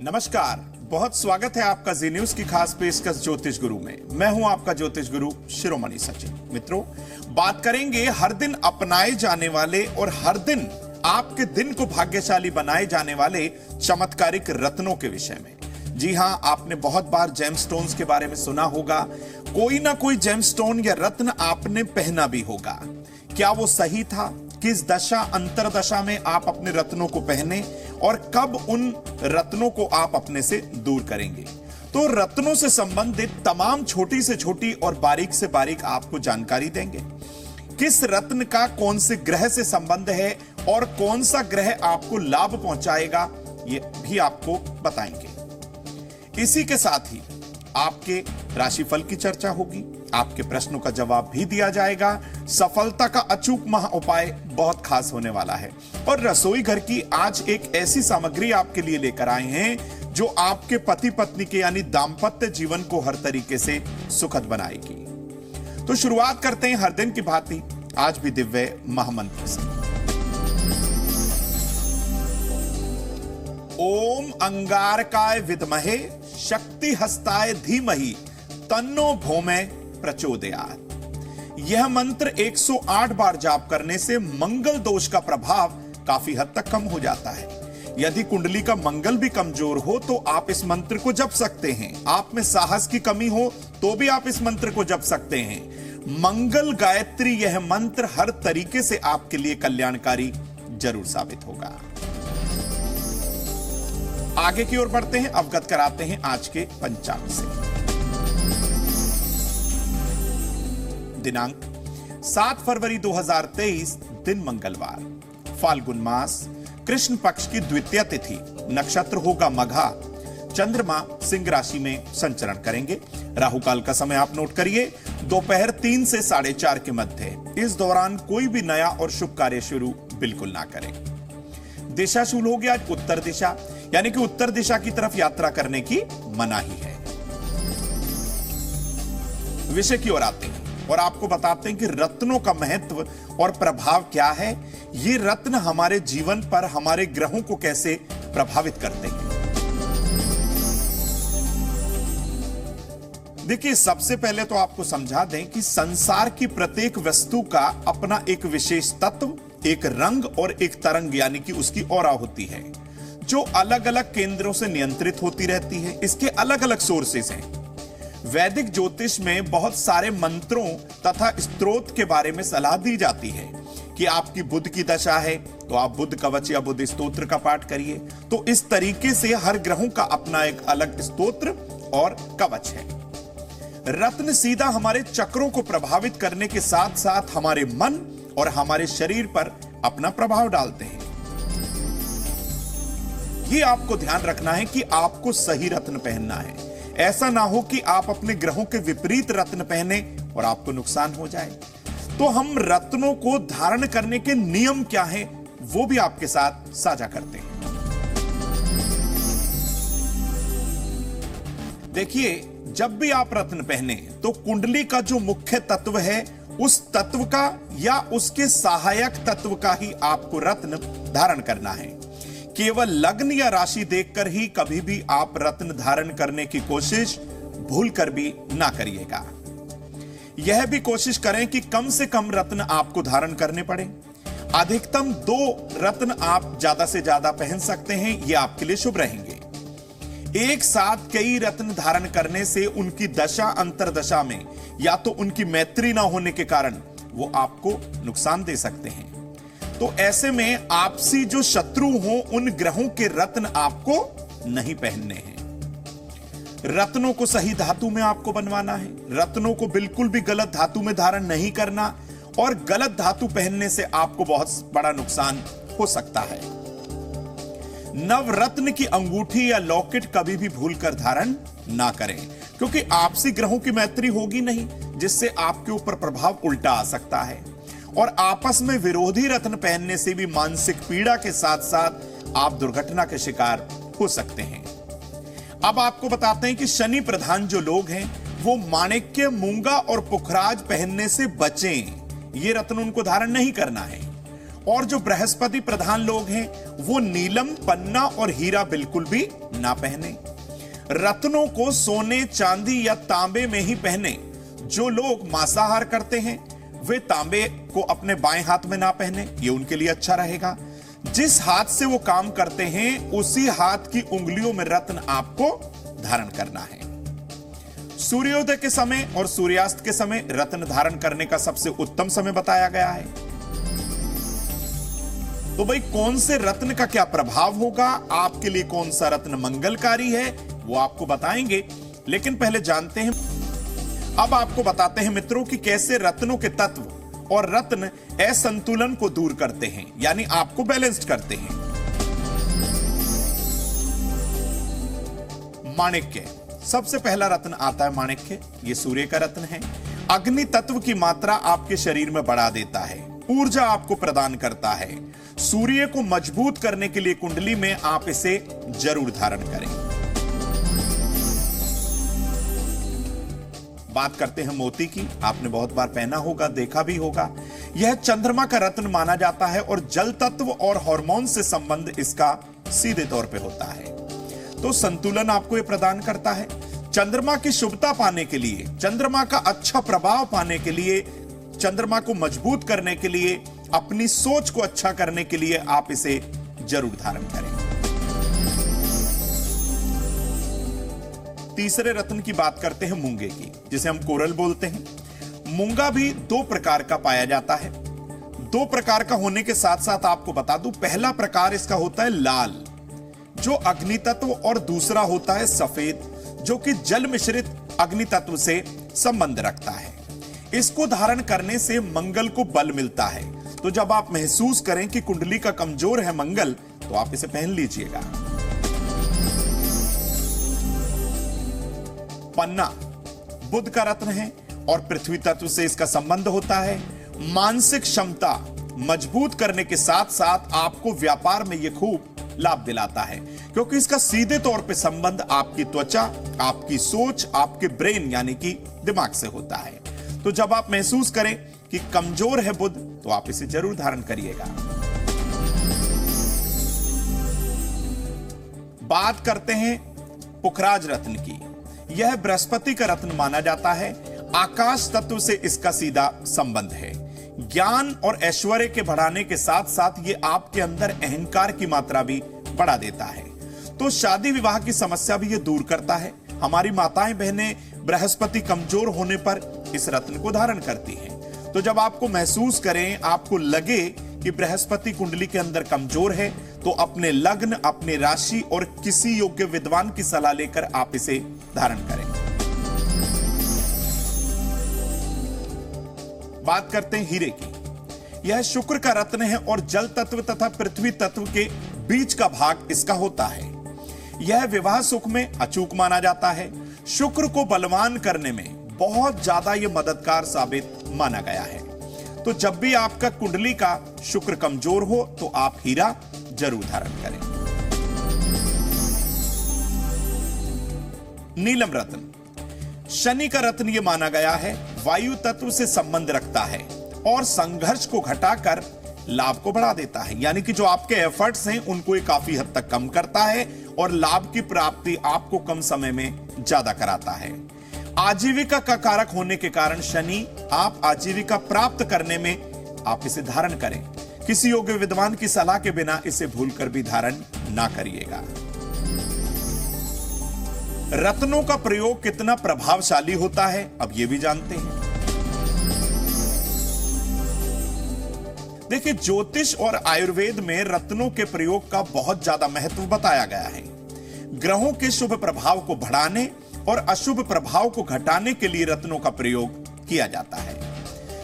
नमस्कार, बहुत स्वागत है आपका जी न्यूज की खास पेशकश ज्योतिष गुरु में। मैं हूं आपका ज्योतिष गुरु शिरोमणि सचिन। मित्रों, बात करेंगे हर दिन अपनाए जाने वाले और हर दिन आपके दिन को भाग्यशाली बनाए जाने वाले चमत्कारिक रत्नों के विषय में। जी हां, आपने बहुत बार जेमस्टोन्स के बारे में सुना होगा। कोई ना कोई जेमस्टोन या रत्न आपने पहना भी होगा। क्या वो सही था? किस दशा अंतरदशा में आप अपने रत्नों को पहने और कब उन रत्नों को आप अपने से दूर करेंगे? तो रत्नों से संबंधित तमाम छोटी से छोटी और बारीक से बारीक आपको जानकारी देंगे। किस रत्न का कौन से ग्रह से संबंध है और कौन सा ग्रह आपको लाभ पहुंचाएगा, ये भी आपको बताएंगे। इसी के साथ ही आपके राशिफल की चर्चा होगी, आपके प्रश्नों का जवाब भी दिया जाएगा। सफलता का अचूक महा उपाय बहुत खास होने वाला है। और रसोई घर की आज एक ऐसी सामग्री आपके लिए लेकर आए हैं जो आपके पति पत्नी के यानी दाम्पत्य जीवन को हर तरीके से सुखद बनाएगी। तो शुरुआत करते हैं हर दिन की भांति आज भी दिव्य महामंत्र से। ओम अंगारकाय विद्महे शक्ति हस्ताय धीमहि तन्नो भौमे प्रचोदयात्। यह मंत्र 108 बार जाप करने से मंगल दोष का प्रभाव काफी हद तक कम हो जाता है। यदि कुंडली का मंगल भी कमजोर हो तो आप इस मंत्र को जप सकते हैं। आप में साहस की कमी हो तो भी आप इस मंत्र को जप सकते हैं। मंगल गायत्री यह मंत्र हर तरीके से आपके लिए कल्याणकारी जरूर साबित होगा। आगे की ओर बढ़ते हैं, अवगत कराते हैं आज के पंचांग से। दिनांक 7 फरवरी 2023, दिन मंगलवार, फाल्गुन मास, कृष्ण पक्ष की द्वितीय तिथि, नक्षत्र होगा मघा, चंद्रमा सिंह राशि में संचरण करेंगे। राहु काल का समय आप नोट करिए, दोपहर 3 से 4:30 के मध्य। इस दौरान कोई भी नया और शुभ कार्य शुरू बिल्कुल ना करें। दिशा शूल होगी आज उत्तर दिशा, यानी कि उत्तर दिशा की तरफ यात्रा करने की मनाही है। विषय की ओर आते हैं और आपको बताते हैं कि रत्नों का महत्व और प्रभाव क्या है। ये रत्न हमारे जीवन पर हमारे ग्रहों को कैसे प्रभावित करते हैं। देखिए, सबसे पहले तो आपको समझा दें कि संसार की प्रत्येक वस्तु का अपना एक विशेष तत्व, एक रंग और एक तरंग यानी कि उसकी ऑरा होती है, जो अलग अलग केंद्रों से नियंत्रित होती रहती है। इसके अलग अलग सोर्सेस हैं। वैदिक ज्योतिष में बहुत सारे मंत्रों तथा स्तोत्र के बारे में सलाह दी जाती है कि आपकी बुध की दशा है तो आप बुध कवच या बुध स्तोत्र का पाठ करिए। तो इस तरीके से हर ग्रहों का अपना एक अलग स्तोत्र और कवच है। रत्न सीधा हमारे चक्रों को प्रभावित करने के साथ साथ हमारे मन और हमारे शरीर पर अपना प्रभाव डालते हैं। ये आपको ध्यान रखना है कि आपको सही रत्न पहनना है। ऐसा ना हो कि आप अपने ग्रहों के विपरीत रत्न पहने और आपको नुकसान हो जाए। तो हम रत्नों को धारण करने के नियम क्या हैं, वो भी आपके साथ साझा करते हैं। देखिए, जब भी आप रत्न पहने तो कुंडली का जो मुख्य तत्व है उस तत्व का या उसके सहायक तत्व का ही आपको रत्न धारण करना है। केवल लग्न या राशि देखकर ही कभी भी आप रत्न धारण करने की कोशिश भूल कर भी ना करिएगा। यह भी कोशिश करें कि कम से कम रत्न आपको धारण करने पड़े। अधिकतम 2 रत्न आप ज्यादा से ज्यादा पहन सकते हैं, ये आपके लिए शुभ रहेंगे। एक साथ कई रत्न धारण करने से उनकी दशा अंतरदशा में या तो उनकी मैत्री ना होने के कारण वो आपको नुकसान दे सकते हैं। तो ऐसे में आपसी जो शत्रु हो उन ग्रहों के रत्न आपको नहीं पहनने हैं। रत्नों को सही धातु में आपको बनवाना है। रत्नों को बिल्कुल भी गलत धातु में धारण नहीं करना और गलत धातु पहनने से आपको बहुत बड़ा नुकसान हो सकता है। नवरत्न की अंगूठी या लॉकेट कभी भी भूलकर धारण ना करें, क्योंकि आपसी ग्रहों की मैत्री होगी नहीं, जिससे आपके ऊपर प्रभाव उल्टा आ सकता है। और आपस में विरोधी रत्न पहनने से भी मानसिक पीड़ा के साथ साथ आप दुर्घटना के शिकार हो सकते हैं। अब आपको बताते हैं कि शनि प्रधान जो लोग हैं वो माणिक्य, मूंगा और पुखराज पहनने से बचें। ये रत्न उनको धारण नहीं करना है। और जो बृहस्पति प्रधान लोग हैं वो नीलम, पन्ना और हीरा बिल्कुल भी ना पहने। रत्नों को सोने, चांदी या तांबे में ही पहने। जो लोग मांसाहार करते हैं वे तांबे को अपने बाएं हाथ में ना पहने, ये उनके लिए अच्छा रहेगा। जिस हाथ से वो काम करते हैं उसी हाथ की उंगलियों में रत्न आपको धारण करना है। सूर्योदय के समय और सूर्यास्त के समय रत्न धारण करने का सबसे उत्तम समय बताया गया है। तो भाई कौन से रत्न का क्या प्रभाव होगा, आपके लिए कौन सा रत्न मंगलकारी है, वो आपको बताएंगे। लेकिन पहले जानते हैं, अब आपको बताते हैं मित्रों कि कैसे रत्नों के तत्व और रत्न असंतुलन को दूर करते हैं, यानी आपको बैलेंस्ड करते हैं। माणिक्य, सबसे पहला रत्न आता है माणिक्य। ये सूर्य का रत्न है। अग्नि तत्व की मात्रा आपके शरीर में बढ़ा देता है, ऊर्जा आपको प्रदान करता है। सूर्य को मजबूत करने के लिए कुंडली में आप इसे जरूर धारण करें। बात करते हैं मोती की। आपने बहुत बार पहना होगा, देखा भी होगा। यह चंद्रमा का रत्न माना जाता है और जल तत्व और हार्मोन से संबंध इसका सीधे तौर पे होता है। तो संतुलन आपको यह प्रदान करता है। चंद्रमा की शुभता पाने के लिए, चंद्रमा का अच्छा प्रभाव पाने के लिए, चंद्रमा को मजबूत करने के लिए, अपनी सोच को अच्छा करने के लिए आप इसे जरूर धारण करें। तीसरे रत्न की बात करते हैं मूंगे की, जिसे हम कोरल बोलते हैं। मूंगा भी दो प्रकार का पाया जाता है। दो प्रकार का होने के साथ साथ आपको बता दूं, पहला प्रकार इसका होता है लाल, जो अग्नि तत्व, और दूसरा होता है सफेद, जो कि जल मिश्रित अग्नि तत्व से संबंध रखता है। इसको धारण करने से मंगल को बल मिलता है। तो जब आप महसूस करें कि कुंडली का कमजोर है मंगल, तो आप इसे पहन लीजिएगा। पन्ना बुध का रत्न है और पृथ्वी तत्व से इसका संबंध होता है। मानसिक क्षमता मजबूत करने के साथ साथ आपको व्यापार में यह खूब लाभ दिलाता है, क्योंकि इसका सीधे तौर पे संबंध आपकी त्वचा, आपकी सोच, आपके ब्रेन यानी कि दिमाग से होता है। तो जब आप महसूस करें कि कमजोर है बुध, तो आप इसे जरूर धारण करिएगा। बात करते हैं पुखराज रत्न की। यह बृहस्पति का रत्न माना जाता है। आकाश तत्व से इसका सीधा संबंध है। ज्ञान और ऐश्वर्य के बढ़ाने के साथ साथ ये आपके अंदर अहंकार की मात्रा भी बढ़ा देता है। तो शादी विवाह की समस्या भी ये दूर करता है। हमारी माताएं बहनें बृहस्पति कमजोर होने पर इस रत्न को धारण करती हैं। तो जब आपको महसूस करें, आपको लगे कि बृहस्पति कुंडली के अंदर कमजोर है, तो अपने लग्न, अपने राशि और किसी योग्य विद्वान की सलाह लेकर आप इसे धारण करें। बात करते हैं हीरे की। यह शुक्र का रत्न है और जल तत्व तथा पृथ्वी तत्व के बीच का भाग इसका होता है। यह विवाह सुख में अचूक माना जाता है। शुक्र को बलवान करने में बहुत ज्यादा यह मददगार साबित माना गया है। तो जब भी आपका कुंडली का शुक्र कमजोर हो, तो आप हीरा जरूर धारण करें। नीलम रत्न शनि का रत्न यह माना गया है। वायु तत्व से संबंध रखता है और संघर्ष को घटाकर लाभ को बढ़ा देता है, यानी कि जो आपके एफर्ट्स हैं उनको ये काफी हद तक कम करता है और लाभ की प्राप्ति आपको कम समय में ज्यादा कराता है। आजीविका का कारक होने के कारण शनि आप आजीविका प्राप्त करने में आप इसे धारण करें। किसी योग्य विद्वान की सलाह के बिना इसे भूलकर भी धारण ना करिएगा। रत्नों का प्रयोग कितना प्रभावशाली होता है, अब यह भी जानते हैं। देखिए, ज्योतिष और आयुर्वेद में रत्नों के प्रयोग का बहुत ज्यादा महत्व बताया गया है। ग्रहों के शुभ प्रभाव को बढ़ाने और अशुभ प्रभाव को घटाने के लिए रत्नों का प्रयोग किया जाता है।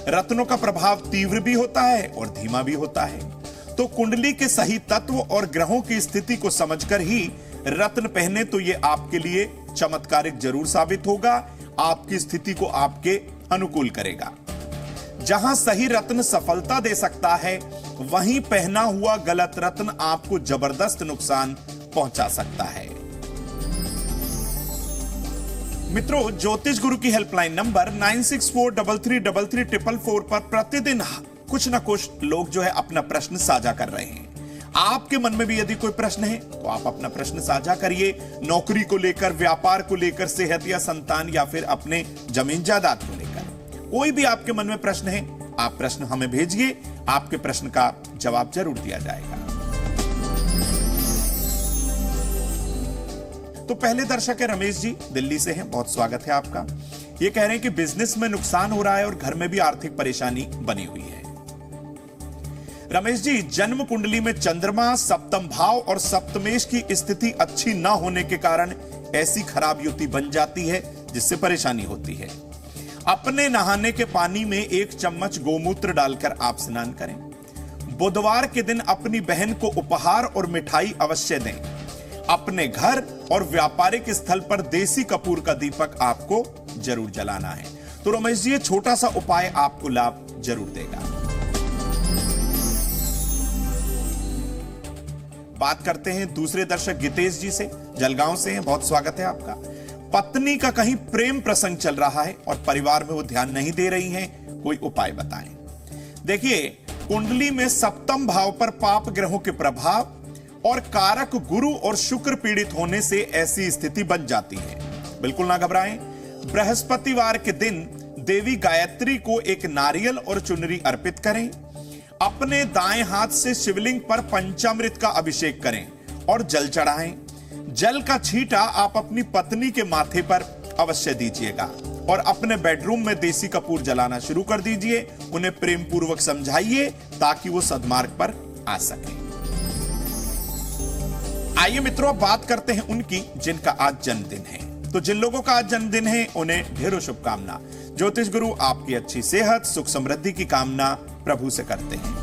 रत्नों का प्रभाव तीव्र भी होता है और धीमा भी होता है। तो कुंडली के सही तत्व और ग्रहों की स्थिति को समझकर ही रत्न पहने तो ये आपके लिए चमत्कारिक जरूर साबित होगा। आपकी स्थिति को आपके अनुकूल करेगा। जहां सही रत्न सफलता दे सकता है, वहीं पहना हुआ गलत रत्न आपको जबरदस्त नुकसान पहुंचा सकता है। मित्रों, ज्योतिष गुरु की हेल्पलाइन नंबर 9643334444 पर प्रतिदिन कुछ ना कुछ लोग जो है अपना प्रश्न साझा कर रहे हैं। आपके मन में भी यदि कोई प्रश्न है तो आप अपना प्रश्न साझा करिए। नौकरी को लेकर, व्यापार को लेकर, सेहत या संतान, या फिर अपने जमीन जायदाद को लेकर कोई भी आपके मन में प्रश्न है, आप प्रश्न हमें भेजिए। आपके प्रश्न का जवाब जरूर दिया जाएगा। तो पहले दर्शक है रमेश जी, दिल्ली से हैं, बहुत स्वागत है आपका। ये कह रहे हैं कि बिजनेस में नुकसान हो रहा है और घर में भी आर्थिक परेशानी बनी हुई है। रमेश जी, जन्म कुंडली में चंद्रमा, सप्तम भाव और सप्तमेश की स्थिति अच्छी ना होने के कारण ऐसी खराब युति बन जाती है जिससे परेशानी होती है। अपने नहाने के पानी में 1 चम्मच गोमूत्र डालकर आप स्नान करें। बुधवार के दिन अपनी बहन को उपहार और मिठाई अवश्य दें। अपने घर और व्यापारिक स्थल पर देसी कपूर का दीपक आपको जरूर जलाना है। तो रमेश जी, ये छोटा सा उपाय आपको लाभ जरूर देगा। बात करते हैं दूसरे दर्शक गितेश जी से, जलगांव से हैं, बहुत स्वागत है आपका। पत्नी का कहीं प्रेम प्रसंग चल रहा है और परिवार में वो ध्यान नहीं दे रही हैं, कोई उपाय बताएं। देखिए, कुंडली में सप्तम भाव पर पाप ग्रहों के प्रभाव और कारक गुरु और शुक्र पीड़ित होने से ऐसी स्थिति बन जाती है। बिल्कुल ना घबराएं। बृहस्पतिवार के दिन देवी गायत्री को एक नारियल और चुनरी अर्पित करें। अपने दाएं हाथ से शिवलिंग पर पंचामृत का अभिषेक करें और जल चढ़ाएं। जल का छींटा आप अपनी पत्नी के माथे पर अवश्य दीजिएगा और अपने बेडरूम में देसी कपूर जलाना शुरू कर दीजिए। उन्हें प्रेम पूर्वक समझाइए ताकि वो सद्मार्ग पर आ सके। आइए मित्रों, अब बात करते हैं उनकी जिनका आज जन्मदिन है। तो जिन लोगों का आज जन्मदिन है उन्हें ढेरों शुभकामना। ज्योतिष गुरु आपकी अच्छी सेहत, सुख समृद्धि की कामना प्रभु से करते हैं।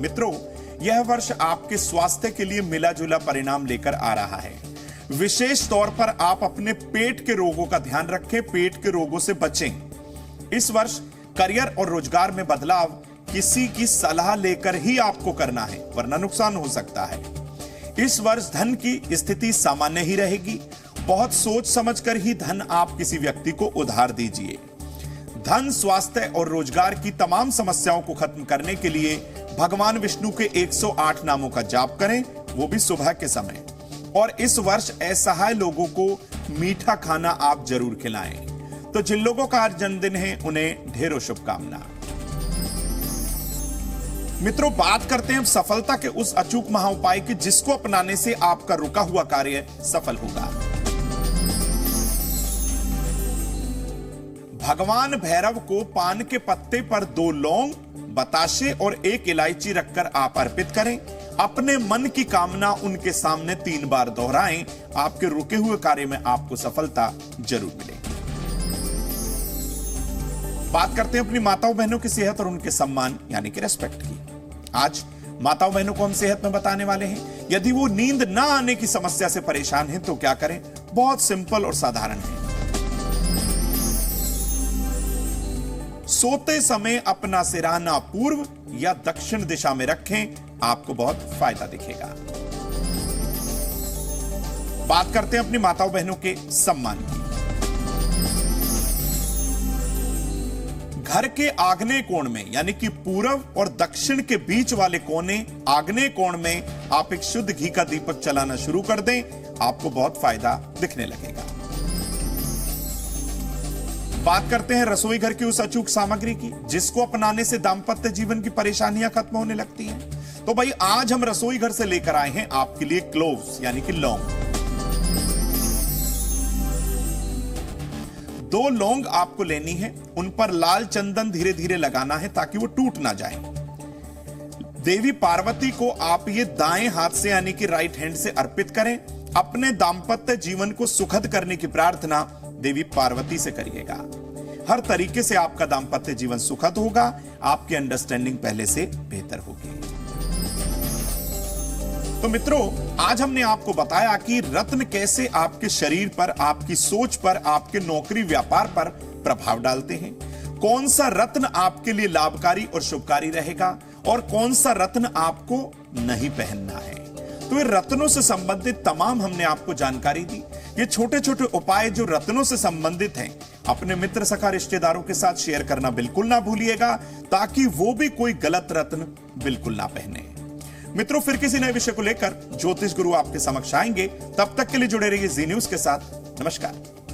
मित्रों, यह वर्ष आपके स्वास्थ्य के लिए मिला जुला परिणाम लेकर आ रहा है। विशेष तौर पर आप अपने पेट के रोगों का ध्यान रखें, पेट के रोगों से बचें। इस वर्ष करियर और रोजगार में बदलाव किसी की सलाह लेकर ही आपको करना है, वरना नुकसान हो सकता है। इस वर्ष धन की स्थिति सामान्य ही रहेगी। बहुत सोच समझकर ही धन आप किसी व्यक्ति को उधार दीजिए। धन, स्वास्थ्य और रोजगार की तमाम समस्याओं को खत्म करने के लिए भगवान विष्णु के 108 नामों का जाप करें, वो भी सुबह के समय। और इस वर्ष असहाय लोगों को मीठा खाना आप जरूर खिलाएं। तो जिन लोगों का आज जन्मदिन है उन्हें ढेरों शुभकामना। मित्रों, बात करते हैं सफलता के उस अचूक महाउपाय की जिसको अपनाने से आपका रुका हुआ कार्य सफल होगा। भगवान भैरव को पान के पत्ते पर 2 लौंग, बताशे और 1 इलायची रखकर आप अर्पित करें। अपने मन की कामना उनके सामने 3 बार दोहराएं। आपके रुके हुए कार्य में आपको सफलता जरूर मिलेगी। बात करते हैं अपनी माताओं बहनों की सेहत और उनके सम्मान यानी कि रेस्पेक्ट की। आज माताओं बहनों को हम सेहत में बताने वाले हैं। यदि वो नींद ना आने की समस्या से परेशान हैं तो क्या करें? बहुत सिंपल और साधारण है। सोते समय अपना सिरहाना पूर्व या दक्षिण दिशा में रखें, आपको बहुत फायदा दिखेगा। बात करते हैं अपनी माताओं बहनों के सम्मान की। घर के आग्नेय कोण में यानी कि पूर्व और दक्षिण के बीच वाले कोने, आग्नेय कोण में आप एक शुद्ध घी का दीपक चलाना शुरू कर दें, आपको बहुत फायदा दिखने लगेगा। बात करते हैं रसोई घर की उस अचूक सामग्री की जिसको अपनाने से दांपत्य जीवन की परेशानियां खत्म होने लगती हैं। तो भाई आज हम रसोई घर से लेकर आए हैं आपके लिए क्लोव्स यानी कि लौंग। 2 लौंग आपको लेनी है, उन पर लाल चंदन धीरे धीरे लगाना है ताकि वो टूट ना जाए। देवी पार्वती को आप ये दाएं हाथ से यानी कि राइट हैंड से अर्पित करें। अपने दांपत्य जीवन को सुखद करने की प्रार्थना देवी पार्वती से करिएगा। हर तरीके से आपका दांपत्य जीवन सुखद होगा, आपकी अंडरस्टैंडिंग पहले से बेहतर होगी। तो मित्रों, आज हमने आपको बताया कि रत्न कैसे आपके शरीर पर, आपकी सोच पर, आपके नौकरी व्यापार पर प्रभाव डालते हैं। कौन सा रत्न आपके लिए लाभकारी और शुभकारी रहेगा और कौन सा रत्न आपको नहीं पहनना है। तो ये रत्नों से संबंधित तमाम हमने आपको जानकारी दी। ये छोटे छोटे उपाय जो रत्नों से संबंधित हैं अपने मित्र सखा रिश्तेदारों के साथ शेयर करना बिल्कुल ना भूलिएगा, ताकि वो भी कोई गलत रत्न बिल्कुल ना पहने। मित्रों, फिर किसी नए विषय को लेकर ज्योतिष गुरु आपके समक्ष आएंगे। तब तक के लिए जुड़े रहिए जी न्यूज के साथ। नमस्कार।